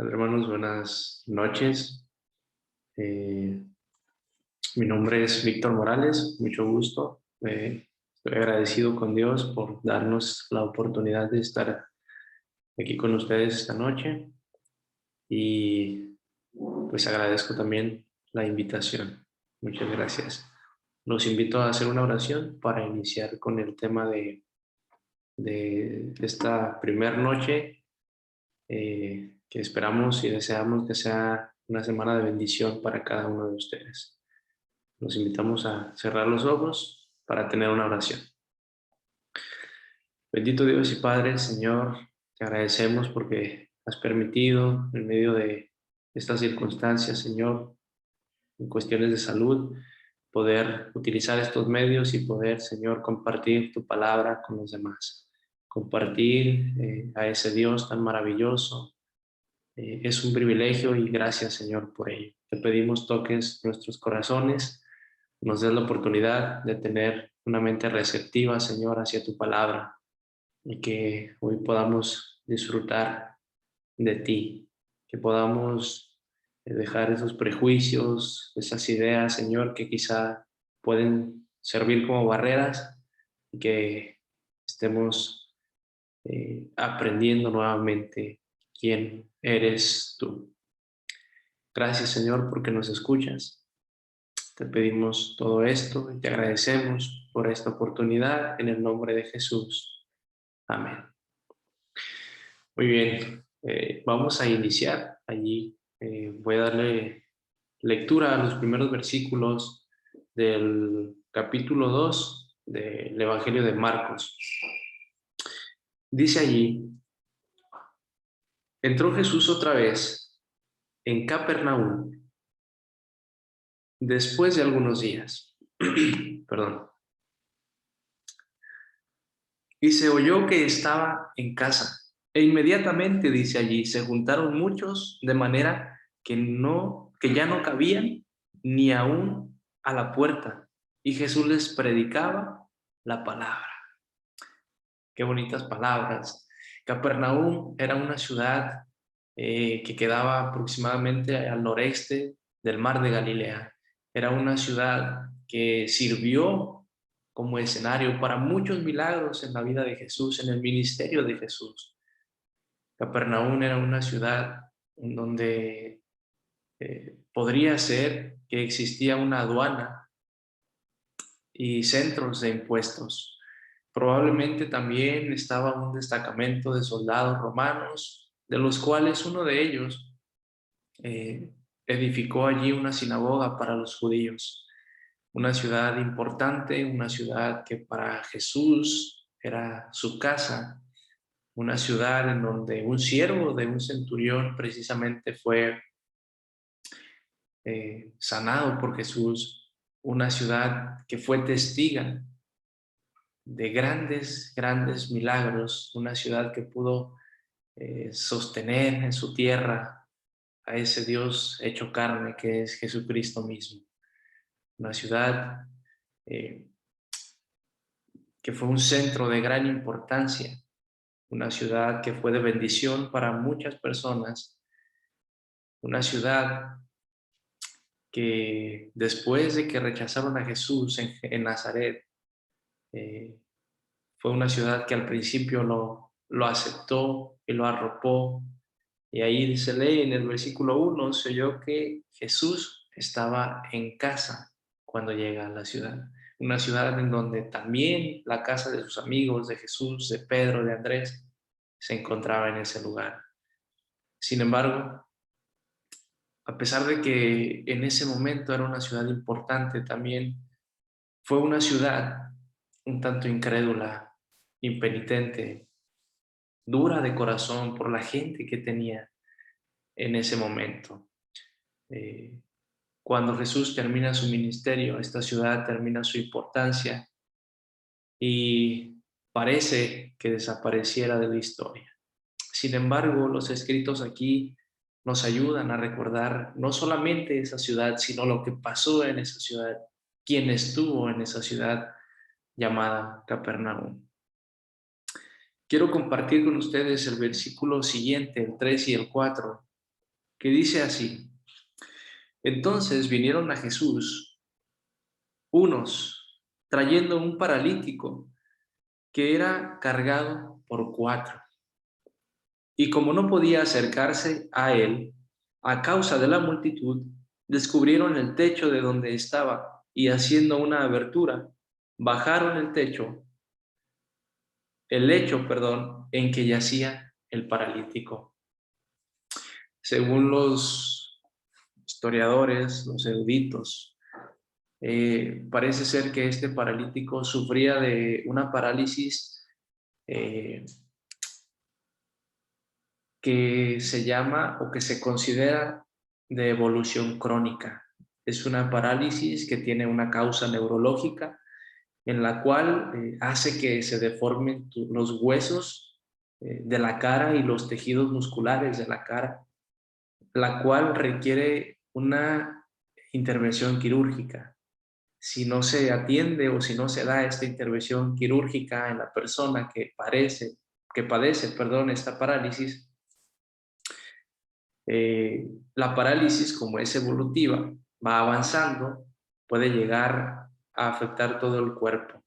Hola, hermanos, buenas noches. Eh, Mi nombre es Víctor Morales, mucho gusto. Estoy agradecido con Dios por darnos la oportunidad de estar aquí con ustedes esta noche y pues agradezco también la invitación. Muchas gracias. Los invito a hacer una oración para iniciar con el tema de esta primera noche, que esperamos y deseamos que sea una semana de bendición para cada uno de ustedes. Los invitamos a cerrar los ojos para tener una oración. Bendito Dios y Padre, Señor, te agradecemos porque has permitido en medio de estas circunstancias, Señor, en cuestiones de salud, poder utilizar estos medios y poder, Señor, compartir tu palabra con los demás. Compartir a ese Dios tan maravilloso. Es un privilegio y gracias, Señor, por ello. Te pedimos toques nuestros corazones, nos des la oportunidad de tener una mente receptiva, Señor, hacia tu palabra y que hoy podamos disfrutar de ti, que podamos dejar esos prejuicios, esas ideas, Señor, que quizá pueden servir como barreras y que estemos aprendiendo nuevamente quién eres tú. Gracias, Señor, porque nos escuchas. Te pedimos todo esto y te agradecemos por esta oportunidad en el nombre de Jesús. Amén. Muy bien, vamos a iniciar allí. Voy a darle lectura a los primeros versículos del capítulo 2 del Evangelio de Marcos. Dice allí: entró Jesús otra vez en Capernaum después de algunos días. Perdón. Y se oyó que estaba en casa. E inmediatamente, dice allí, se juntaron muchos de manera que ya no cabían ni aún a la puerta. Y Jesús les predicaba la palabra. Qué bonitas palabras. Capernaum era una ciudad que quedaba aproximadamente al noreste del mar de Galilea. Era una ciudad que sirvió como escenario para muchos milagros en la vida de Jesús, en el ministerio de Jesús. Capernaum era una ciudad en donde podría ser que existía una aduana y centros de impuestos. Probablemente también estaba un destacamento de soldados romanos, de los cuales uno de ellos edificó allí una sinagoga para los judíos. Una ciudad importante, una ciudad que para Jesús era su casa, una ciudad en donde un siervo de un centurión precisamente fue sanado por Jesús, una ciudad que fue testiga de grandes, grandes milagros, una ciudad que pudo sostener en su tierra a ese Dios hecho carne que es Jesucristo mismo. Una ciudad eh, que fue un centro de gran importancia, una ciudad que fue de bendición para muchas personas, una ciudad que después de que rechazaron a Jesús en Nazaret, eh, fue una ciudad que al principio lo aceptó y lo arropó. Y ahí se lee en el versículo 1, se oyó que Jesús estaba en casa cuando llega a la ciudad. Una ciudad en donde también la casa de sus amigos, de Jesús, de Pedro, de Andrés, se encontraba en ese lugar. Sin embargo, a pesar de que en ese momento era una ciudad importante, también fue una ciudad un tanto incrédula, impenitente, dura de corazón por la gente que tenía en ese momento. Eh, Cuando Jesús termina su ministerio, esta ciudad termina su importancia y parece que desapareciera de la historia. Sin embargo, los escritos aquí nos ayudan a recordar no solamente esa ciudad, sino lo que pasó en esa ciudad, quién estuvo en esa ciudad llamada Capernaum. Quiero compartir con ustedes el versículo siguiente, el 3 y el 4, que dice así: entonces vinieron a Jesús unos trayendo un paralítico que era cargado por 4. Y como no podía acercarse a él, a causa de la multitud, descubrieron el techo de donde estaba y haciendo una abertura, bajaron el lecho, en que yacía el paralítico. Según los historiadores, los eruditos, parece ser que este paralítico sufría de una parálisis eh, que se llama o que se considera de evolución crónica. Es una parálisis que tiene una causa neurológica en la cual hace que se deformen los huesos de la cara y los tejidos musculares de la cara, la cual requiere una intervención quirúrgica. Si no se atiende o si no se da esta intervención quirúrgica en la persona que padece, esta parálisis, la parálisis, como es evolutiva, va avanzando, puede llegar a afectar todo el cuerpo.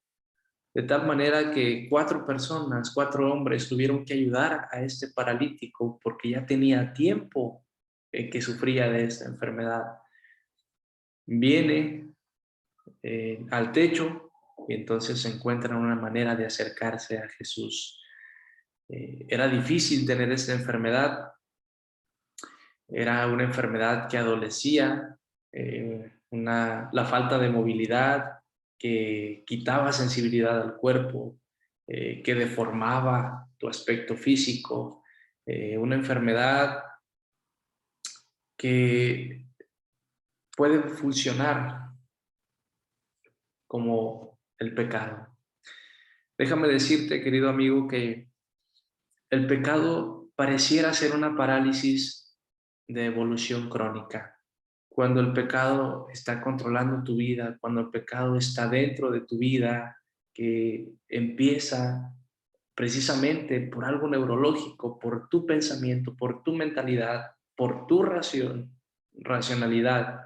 De tal manera que 4 personas, 4 hombres tuvieron que ayudar a este paralítico porque ya tenía tiempo que sufría de esta enfermedad. Viene al techo y entonces se encuentran una manera de acercarse a Jesús. Era difícil tener esta enfermedad. Era una enfermedad que adolecía, la falta de movilidad, que quitaba sensibilidad al cuerpo, que deformaba tu aspecto físico, una enfermedad que puede funcionar como el pecado. Déjame decirte, querido amigo, que el pecado pareciera ser una parálisis de evolución crónica. Cuando el pecado está controlando tu vida, cuando el pecado está dentro de tu vida, que empieza precisamente por algo neurológico, por tu pensamiento, por tu mentalidad, por tu racionalidad,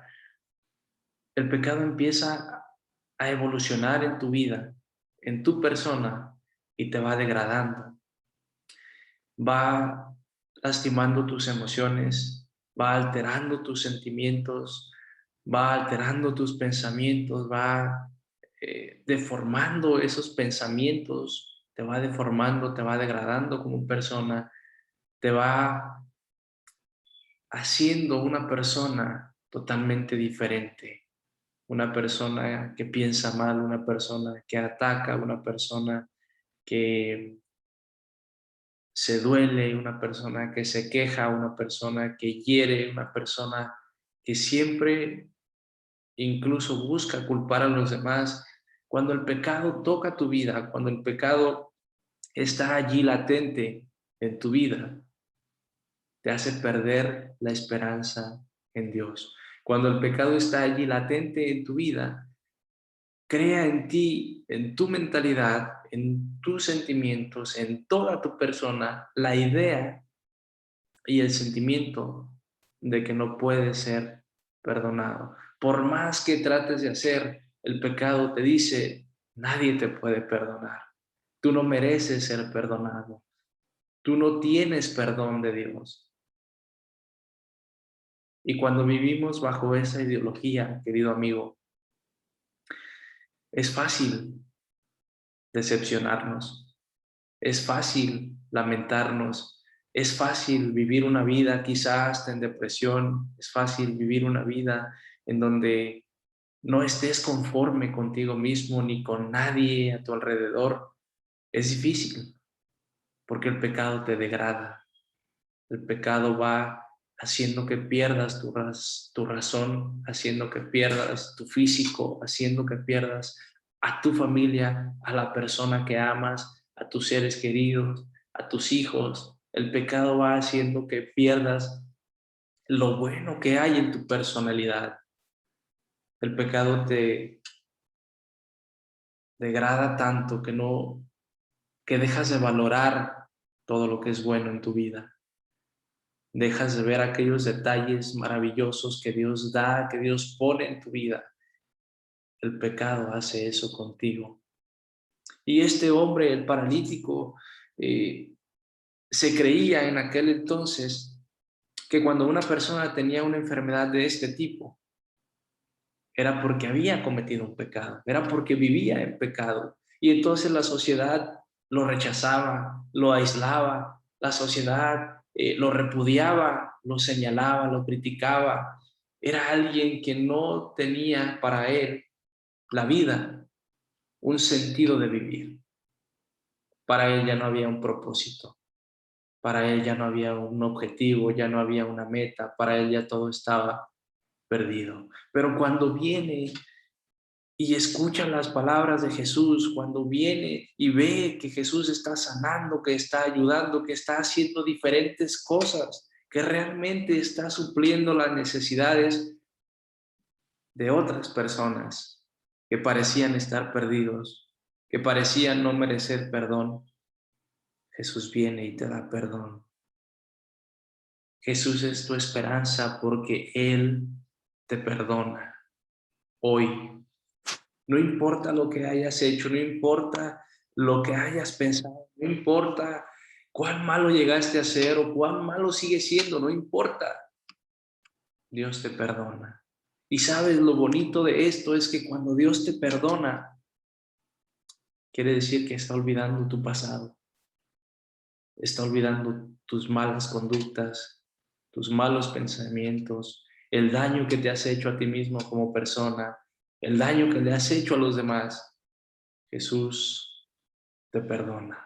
el pecado empieza a evolucionar en tu vida, en tu persona, y te va degradando. Va lastimando tus emociones, va alterando tus sentimientos, va alterando tus pensamientos, va deformando esos pensamientos, te va deformando, te va degradando como persona, te va haciendo una persona totalmente diferente, una persona que piensa mal, una persona que ataca, una persona que se duele, una persona que se queja, una persona que hiere, una persona que siempre incluso busca culpar a los demás. Cuando el pecado toca tu vida, cuando el pecado está allí latente en tu vida, te hace perder la esperanza en Dios. Cuando el pecado está allí latente en tu vida, crea en ti, en tu mentalidad, en tus sentimientos, en toda tu persona, la idea y el sentimiento de que no puedes ser perdonado. Por más que trates de hacer, el pecado te dice, nadie te puede perdonar. Tú no mereces ser perdonado. Tú no tienes perdón de Dios. Y cuando vivimos bajo esa ideología, querido amigo, es fácil decepcionarnos, es fácil lamentarnos, es fácil vivir una vida quizás hasta en depresión, es fácil vivir una vida en donde no estés conforme contigo mismo ni con nadie a tu alrededor. Es difícil porque el pecado te degrada, el pecado va haciendo que pierdas tu razón, haciendo que pierdas tu físico, haciendo que pierdas a tu familia, a la persona que amas, a tus seres queridos, a tus hijos. El pecado va haciendo que pierdas lo bueno que hay en tu personalidad. El pecado te degrada tanto que dejas de valorar todo lo que es bueno en tu vida. dejas de ver aquellos detalles maravillosos que Dios da, que Dios pone en tu vida. El pecado hace eso contigo. Y este hombre, el paralítico, se creía en aquel entonces que cuando una persona tenía una enfermedad de este tipo, era porque había cometido un pecado, era porque vivía en pecado. Y entonces la sociedad lo rechazaba, lo aislaba, la sociedad lo repudiaba, lo señalaba, lo criticaba. Era alguien que no tenía para él la vida, un sentido de vivir. Para él ya no había un propósito, para él ya no había un objetivo, ya no había una meta, para él ya todo estaba perdido. Pero cuando viene y escucha las palabras de Jesús, cuando viene y ve que Jesús está sanando, que está ayudando, que está haciendo diferentes cosas, que realmente está supliendo las necesidades de otras personas que parecían estar perdidos, que parecían no merecer perdón, Jesús viene y te da perdón. Jesús es tu esperanza porque Él te perdona hoy. No importa lo que hayas hecho, no importa lo que hayas pensado, no importa cuán malo llegaste a ser o cuán malo sigue siendo, no importa. Dios te perdona. Y sabes, lo bonito de esto es que cuando Dios te perdona, quiere decir que está olvidando tu pasado, está olvidando tus malas conductas, tus malos pensamientos, el daño que te has hecho a ti mismo como persona, el daño que le has hecho a los demás. Jesús te perdona.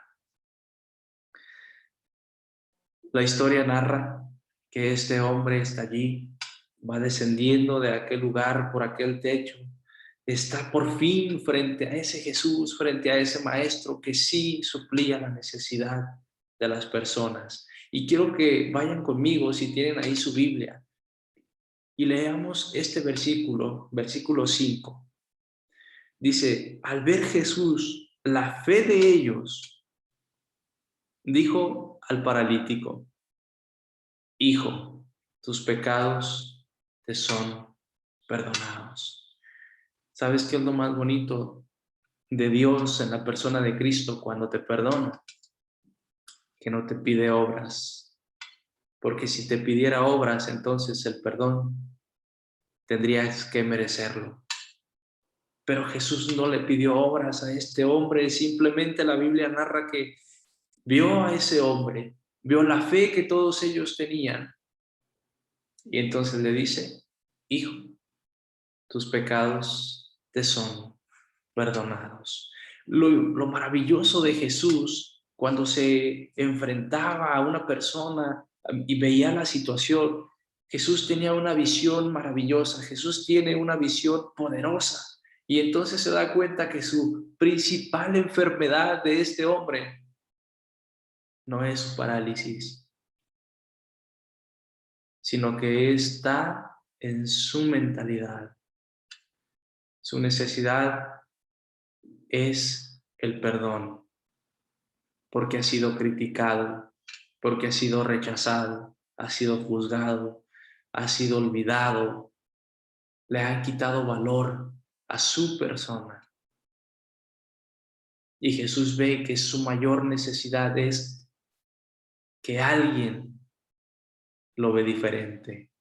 La historia narra que este hombre está allí, va descendiendo de aquel lugar por aquel techo, está por fin frente a ese Jesús, frente a ese maestro que sí suplía la necesidad de las personas. Y quiero que vayan conmigo, si tienen ahí su Biblia, y leamos este versículo, versículo 5. Dice, al ver Jesús la fe de ellos, dijo al paralítico, hijo, tus pecados te son perdonados. ¿Sabes qué es lo más bonito de Dios en la persona de Cristo cuando te perdona? Que no te pide obras, porque si te pidiera obras, entonces el perdón tendrías que merecerlo. Pero Jesús no le pidió obras a este hombre, simplemente la Biblia narra que vio a ese hombre, vio la fe que todos ellos tenían, y entonces le dice, hijo, tus pecados te son perdonados. Lo maravilloso de Jesús cuando se enfrentaba a una persona y veía la situación, Jesús tenía una visión maravillosa, Jesús tiene una visión poderosa y entonces se da cuenta que su principal enfermedad de este hombre no es su parálisis, sino que está en su mentalidad. Su necesidad es el perdón, porque ha sido criticado, porque ha sido rechazado, ha sido juzgado, ha sido olvidado, le han quitado valor a su persona. Y Jesús ve que su mayor necesidad es que alguien lo ve diferente,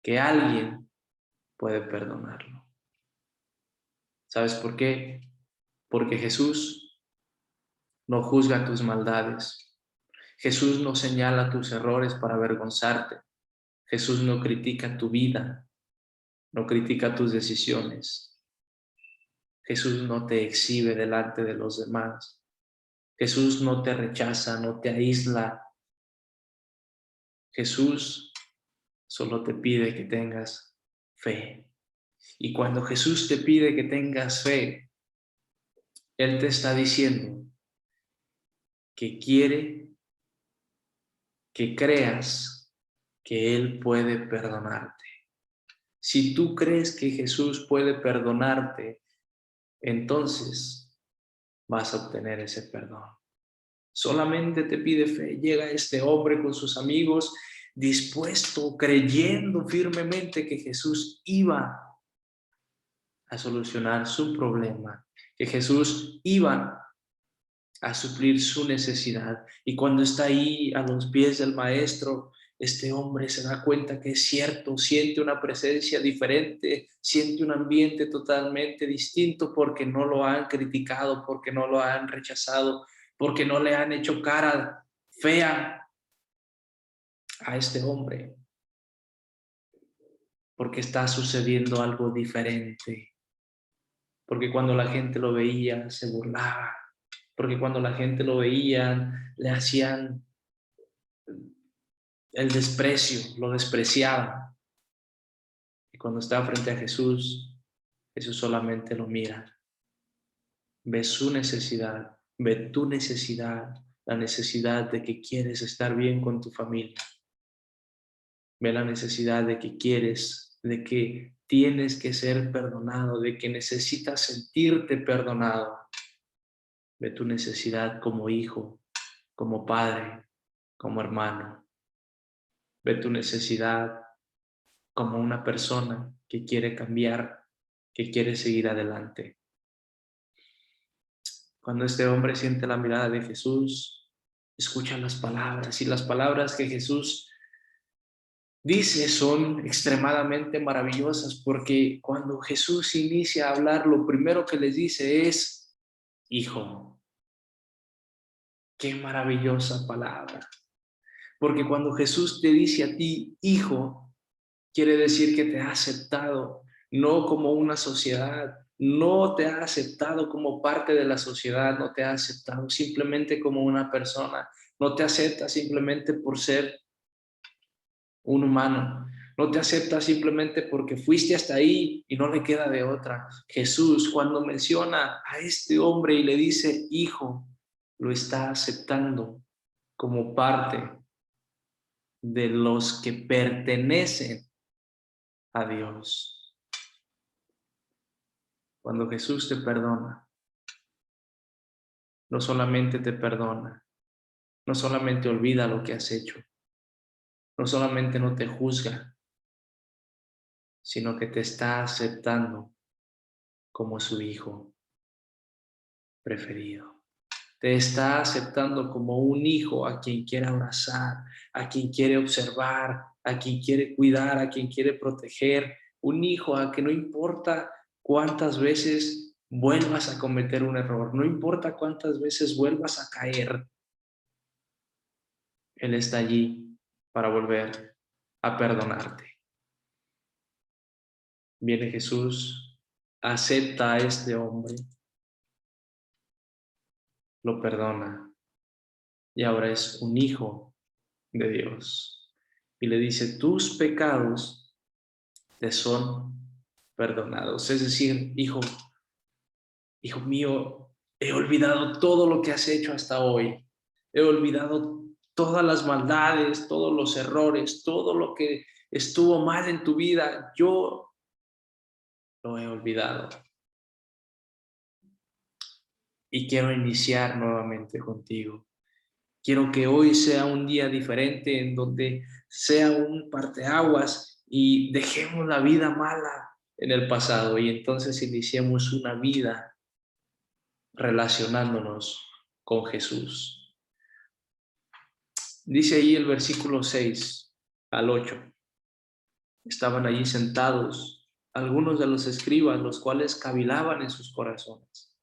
que alguien puede perdonarlo. ¿Sabes por qué? Porque Jesús no juzga tus maldades. Jesús no señala tus errores para avergonzarte. Jesús no critica tu vida, no critica tus decisiones. Jesús no te exhibe delante de los demás. Jesús no te rechaza, no te aísla. Jesús solo te pide que tengas fe. Y cuando Jesús te pide que tengas fe, Él te está diciendo que quiere que creas que Él puede perdonarte. Si tú crees que Jesús puede perdonarte, entonces vas a obtener ese perdón. Solamente te pide fe. Llega este hombre con sus amigos, dispuesto, creyendo firmemente que Jesús iba a solucionar su problema, que Jesús iba a suplir su necesidad. Y cuando está ahí a los pies del maestro, este hombre se da cuenta que es cierto, siente una presencia diferente, siente un ambiente totalmente distinto porque no lo han criticado, porque no lo han rechazado, porque no le han hecho cara fea a este hombre, porque está sucediendo algo diferente, porque cuando la gente lo veía se burlaba, porque cuando la gente lo veía le hacían el desprecio, lo despreciaban. Y cuando está frente a Jesús, Jesús solamente lo mira, ve su necesidad, ve tu necesidad, la necesidad de que quieres estar bien con tu familia, ve la necesidad de que quieres, de que tienes que ser perdonado, de que necesitas sentirte perdonado, ve tu necesidad como hijo, como padre, como hermano, ve tu necesidad como una persona que quiere cambiar, que quiere seguir adelante. Cuando este hombre siente la mirada de Jesús, escucha las palabras, y las palabras que Jesús dice son extremadamente maravillosas, porque cuando Jesús inicia a hablar, lo primero que les dice es, hijo. Qué maravillosa palabra. Porque cuando Jesús te dice a ti, hijo, quiere decir que te ha aceptado, no como una sociedad, no te ha aceptado como parte de la sociedad, no te ha aceptado simplemente como una persona, no te acepta simplemente por ser un humano, no te acepta simplemente porque fuiste hasta ahí y no le queda de otra. Jesús, cuando menciona a este hombre y le dice, hijo, lo está aceptando como parte de los que pertenecen a Dios. Cuando Jesús te perdona, no solamente te perdona, no solamente olvida lo que has hecho, no solamente no te juzga, sino que te está aceptando como su hijo preferido. Te está aceptando como un hijo a quien quiere abrazar, a quien quiere observar, a quien quiere cuidar, a quien quiere proteger. Un hijo a que no importa cuántas veces vuelvas a cometer un error, no importa cuántas veces vuelvas a caer, Él está allí para volver a perdonarte. Viene Jesús, acepta a este hombre, lo perdona y ahora es un hijo de Dios. Y le dice, tus pecados te son perdonados. Es decir, hijo mío, he olvidado todo lo que has hecho hasta hoy. He olvidado todas las maldades, todos los errores, todo lo que estuvo mal en tu vida. Yo lo he olvidado. Y quiero iniciar nuevamente contigo. Quiero que hoy sea un día diferente en donde sea un parteaguas y dejemos la vida mala en el pasado y entonces iniciemos una vida relacionándonos con Jesús. Dice ahí el versículo 6 al 8. Estaban allí sentados algunos de los escribas, los cuales cavilaban en sus corazones.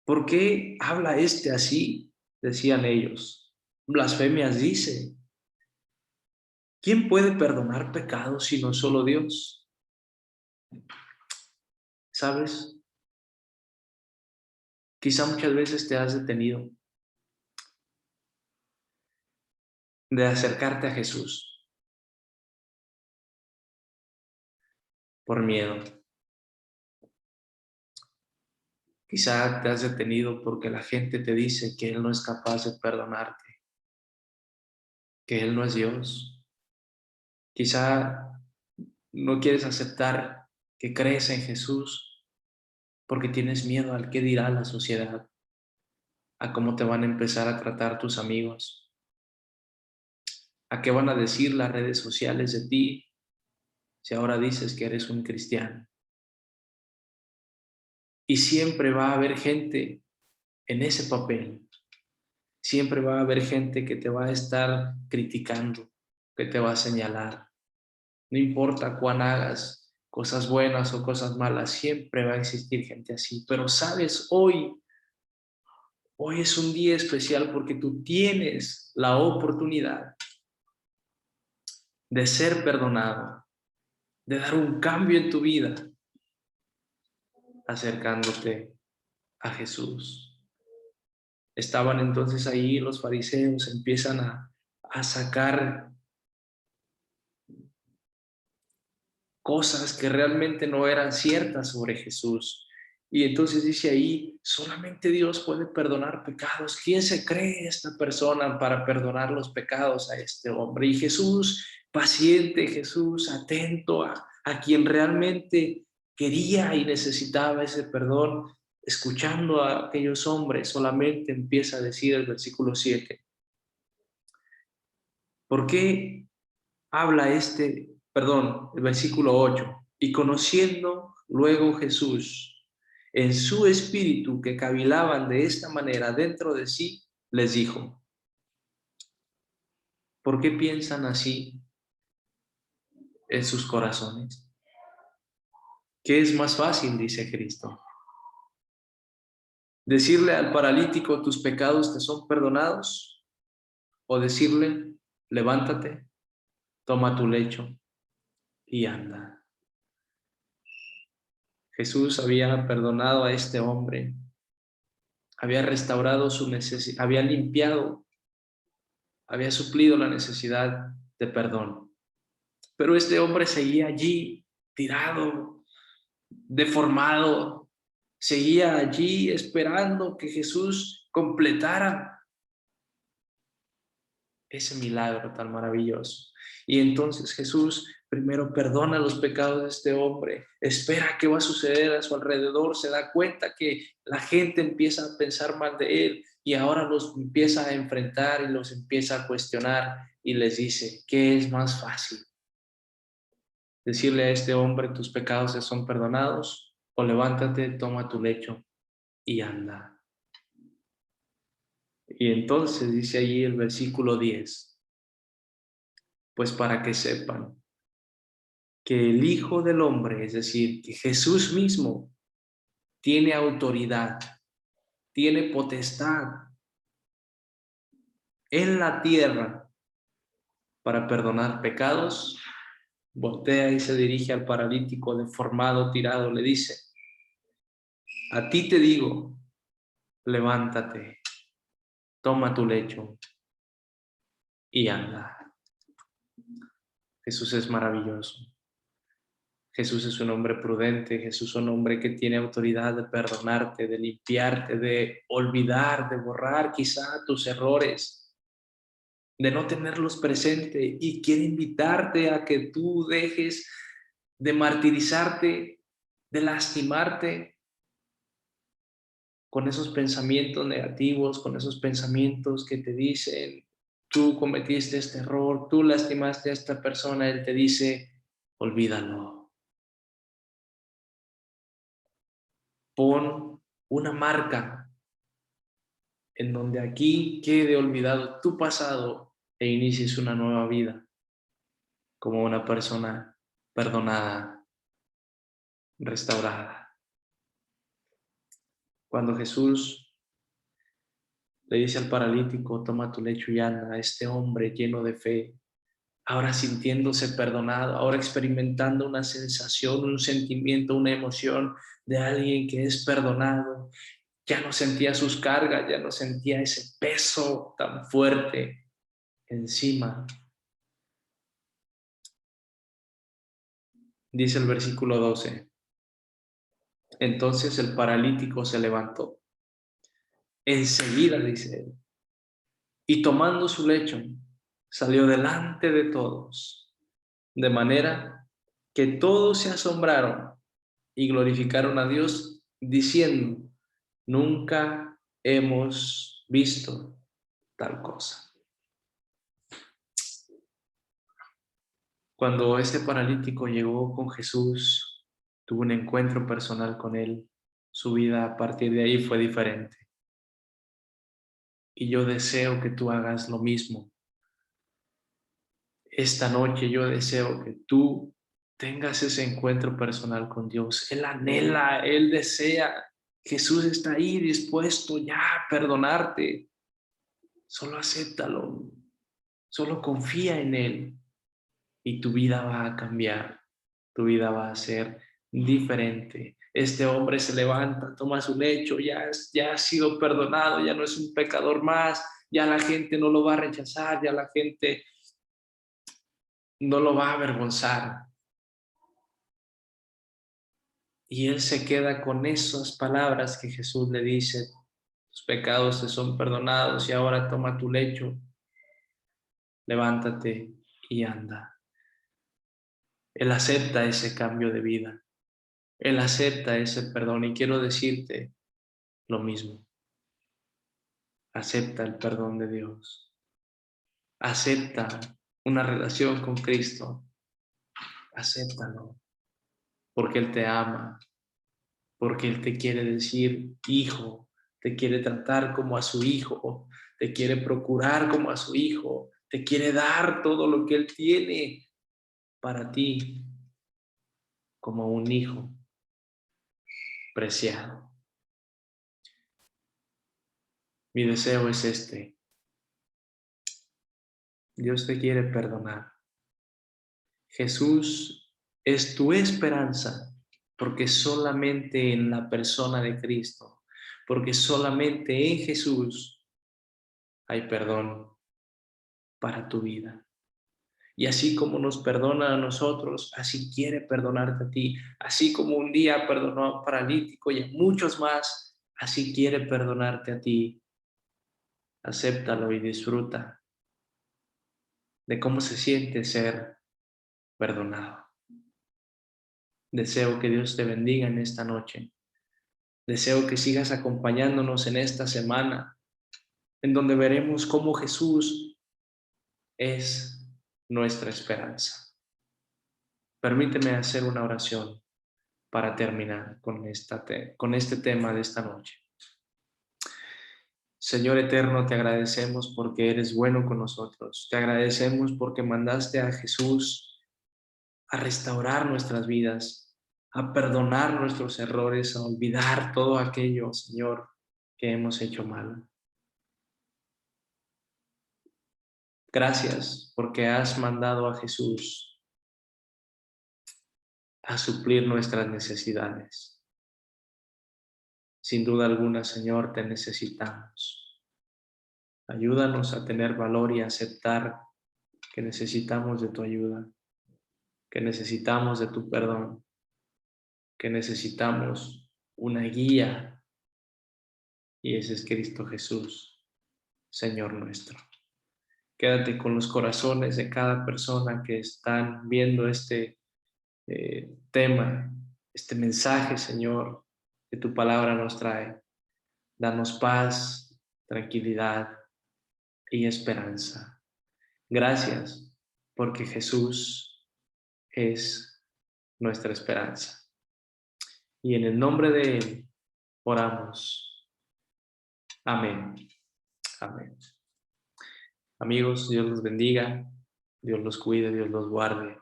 ¿Por qué habla este así? Decían ellos. Blasfemias dice. ¿Quién puede perdonar pecados sino solo Dios? ¿Sabes? Quizá muchas veces te has detenido de acercarte a Jesús por miedo. Quizá te has detenido porque la gente te dice que Él no es capaz de perdonarte, que Él no es Dios. Quizá no quieres aceptar que crees en Jesús porque tienes miedo al qué dirá la sociedad, a cómo te van a empezar a tratar tus amigos, ¿A qué van a decir las redes sociales de ti si ahora dices que eres un cristiano? Y siempre va a haber gente en ese papel. Siempre va a haber gente que te va a estar criticando, que te va a señalar. No importa cuán hagas cosas buenas o cosas malas, siempre va a existir gente así. Pero sabes, hoy es un día especial porque tú tienes la oportunidad de ser perdonado, de dar un cambio en tu vida, acercándote a Jesús. Estaban entonces ahí los fariseos, empiezan a sacar cosas que realmente no eran ciertas sobre Jesús. Y entonces dice ahí, solamente Dios puede perdonar pecados. ¿Quién se cree esta persona para perdonar los pecados a este hombre? Y Jesús, paciente, Jesús, atento a quien realmente quería y necesitaba ese perdón, escuchando a aquellos hombres, solamente empieza a decir el versículo 7. ¿Por qué habla el versículo 8? Y conociendo luego Jesús en su espíritu que cavilaban de esta manera dentro de sí, les dijo, ¿por qué piensan así en sus corazones? ¿Qué es más fácil? Dice Cristo. ¿Decirle al paralítico tus pecados te son perdonados? ¿O decirle, levántate, toma tu lecho y anda? Jesús había perdonado a este hombre, había restaurado su necesidad, había limpiado, había suplido la necesidad de perdón. Pero este hombre seguía allí, tirado, deformado, seguía allí esperando que Jesús completara ese milagro tan maravilloso. Y entonces Jesús primero perdona los pecados de este hombre, espera qué va a suceder a su alrededor, se da cuenta que la gente empieza a pensar mal de él y ahora los empieza a enfrentar y los empieza a cuestionar y les dice, ¿qué es más fácil? Decirle a este hombre, tus pecados te son perdonados, o levántate, toma tu lecho y anda. Y entonces dice allí el versículo 10, pues para que sepan que el Hijo del Hombre, es decir, que Jesús mismo tiene autoridad, tiene potestad en la tierra para perdonar pecados, voltea y se dirige al paralítico deformado, tirado, le dice, a ti te digo, levántate, toma tu lecho y anda. Jesús es maravilloso. Jesús es un hombre prudente, Jesús es un hombre que tiene autoridad de perdonarte, de limpiarte, de olvidar, de borrar quizá tus errores, de no tenerlos presente y quiere invitarte a que tú dejes de martirizarte, de lastimarte con esos pensamientos negativos, con esos pensamientos que te dicen, tú cometiste este error, tú lastimaste a esta persona, Él te dice, olvídalo. Pon una marca en donde aquí quede olvidado tu pasado e inicies una nueva vida como una persona perdonada, restaurada. Cuando Jesús le dice al paralítico, toma tu lecho y anda, este hombre lleno de fe, ahora sintiéndose perdonado, ahora experimentando una sensación, un sentimiento, una emoción de alguien que es perdonado, ya no sentía sus cargas, ya no sentía ese peso tan fuerte encima. Dice el versículo 12. Entonces el paralítico se levantó. Enseguida, dice él, y tomando su lecho, salió delante de todos, de manera que todos se asombraron y glorificaron a Dios, diciendo, nunca hemos visto tal cosa. Cuando este paralítico llegó con Jesús, tuvo un encuentro personal con Él, su vida a partir de ahí fue diferente. Y yo deseo que tú hagas lo mismo. Esta noche yo deseo que tú tengas ese encuentro personal con Dios. Él anhela, Él desea. Jesús está ahí dispuesto ya a perdonarte. Solo acéptalo, solo confía en Él y tu vida va a cambiar, tu vida va a ser diferente. Este hombre se levanta, toma su lecho, ya ha sido perdonado, ya no es un pecador más, ya la gente no lo va a rechazar, ya la gente no lo va a avergonzar. Y él se queda con esas palabras que Jesús le dice: tus pecados te son perdonados y ahora toma tu lecho, levántate y anda. Él acepta ese cambio de vida, él acepta ese perdón y quiero decirte lo mismo. Acepta el perdón de Dios, acepta una relación con Cristo, acéptalo, porque Él te ama, porque Él te quiere decir hijo, te quiere tratar como a su hijo, te quiere procurar como a su hijo, te quiere dar todo lo que Él tiene para ti como un hijo preciado. Mi deseo es este: Dios te quiere perdonar. Jesús es tu esperanza, porque solamente en la persona de Cristo, porque solamente en Jesús hay perdón para tu vida. Y así como nos perdona a nosotros, así quiere perdonarte a ti. Así como un día perdonó a un paralítico y a muchos más, así quiere perdonarte a ti. Acéptalo y disfruta de cómo se siente ser perdonado. Deseo que Dios te bendiga en esta noche. Deseo que sigas acompañándonos en esta semana, en donde veremos cómo Jesús es nuestra esperanza. Permíteme hacer una oración para terminar con este tema de esta noche. Señor eterno, te agradecemos porque eres bueno con nosotros. Te agradecemos porque mandaste a Jesús a restaurar nuestras vidas, a perdonar nuestros errores, a olvidar todo aquello, Señor, que hemos hecho mal. Gracias porque has mandado a Jesús a suplir nuestras necesidades. Sin duda alguna, Señor, te necesitamos. Ayúdanos a tener valor y a aceptar que necesitamos de tu ayuda, que necesitamos de tu perdón, que necesitamos una guía, y ese es Cristo Jesús, Señor nuestro. Quédate con los corazones de cada persona que están viendo este tema, este mensaje, Señor, que tu palabra nos trae. Danos paz, tranquilidad y esperanza. Gracias, porque Jesús es nuestra esperanza. Y en el nombre de Él oramos. Amén. Amén. Amigos, Dios los bendiga, Dios los cuide, Dios los guarde.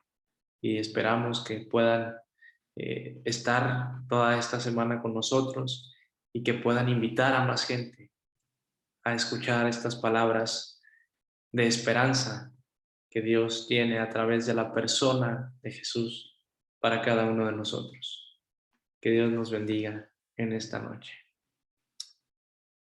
Y esperamos que puedan estar toda esta semana con nosotros y que puedan invitar a más gente a escuchar estas palabras de esperanza que Dios tiene a través de la persona de Jesús para cada uno de nosotros. Que Dios nos bendiga en esta noche.